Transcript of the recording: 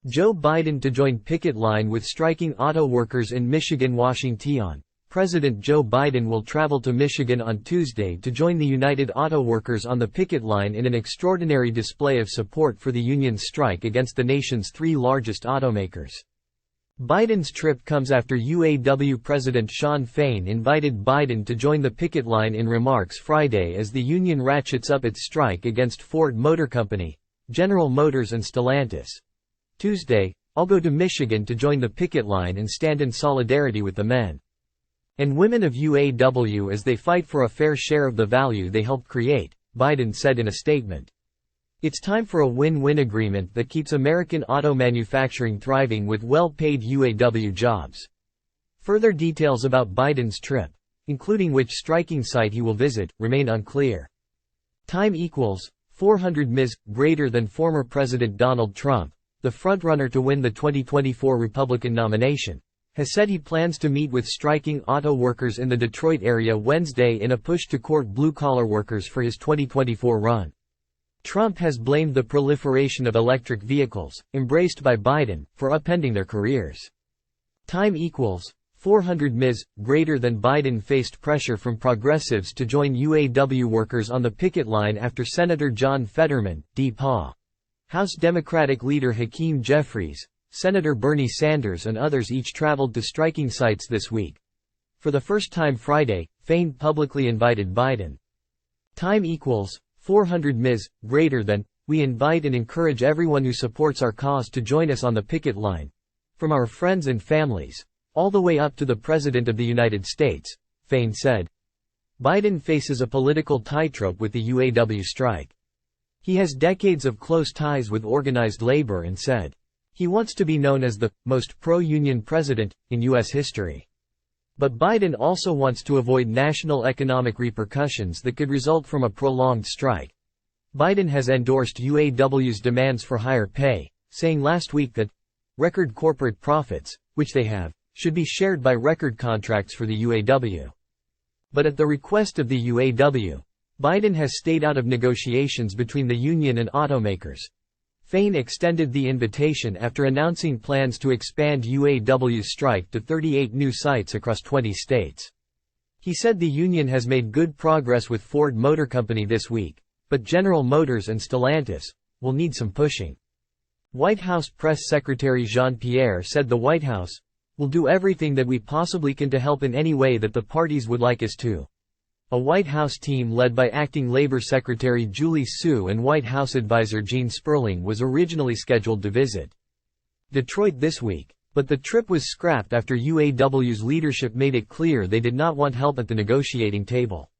Joe Biden to join picket line with striking auto workers in Michigan. Washington. President Joe Biden will travel to Michigan on Tuesday to join the United Auto Workers on the picket line in an extraordinary display of support for the union's strike against the nation's three largest automakers. Biden's trip comes after UAW President Shawn Fain invited Biden to join the picket line in remarks Friday as the union ratchets up its strike against Ford Motor Company, General Motors and Stellantis. Tuesday, I'll go to Michigan to join the picket line and stand in solidarity with the men and women of UAW as they fight for a fair share of the value they helped create, Biden said in a statement. It's time for a win-win agreement that keeps American auto manufacturing thriving with well-paid UAW jobs. Further details about Biden's trip, including which striking site he will visit, remain unclear. Time equals 400 Ms. greater than former President Donald Trump, the frontrunner to win the 2024 Republican nomination, has said he plans to meet with striking auto workers in the Detroit area Wednesday in a push to court blue-collar workers for his 2024 run. Trump has blamed the proliferation of electric vehicles, embraced by Biden, for upending their careers. Time equals 400 Ms. greater than Biden faced pressure from progressives to join UAW workers on the picket line after Senator John Fetterman, D-PA, House Democratic leader Hakeem Jeffries, Senator Bernie Sanders and others each traveled to striking sites this week. For the first time Friday, Fain publicly invited Biden. Time equals 400 Ms. greater than, we invite and encourage everyone who supports our cause to join us on the picket line. From our friends and families, all the way up to the President of the United States, Fain said. Biden faces a political tightrope with the UAW strike. He has decades of close ties with organized labor and said he wants to be known as the most pro-union president in U.S. history. But Biden also wants to avoid national economic repercussions that could result from a prolonged strike. Biden has endorsed UAW's demands for higher pay, saying last week that record corporate profits, which they have, should be shared by record contracts for the UAW. But at the request of the UAW, Biden has stayed out of negotiations between the union and automakers. Fain extended the invitation after announcing plans to expand UAW's strike to 38 new sites across 20 states. He said the union has made good progress with Ford Motor Company this week, but General Motors and Stellantis will need some pushing. White House Press Secretary Jean-Pierre said the White House will do everything that we possibly can to help in any way that the parties would like us to. A White House team led by Acting Labor Secretary Julie Su and White House advisor Gene Sperling was originally scheduled to visit Detroit this week, but the trip was scrapped after UAW's leadership made it clear they did not want help at the negotiating table.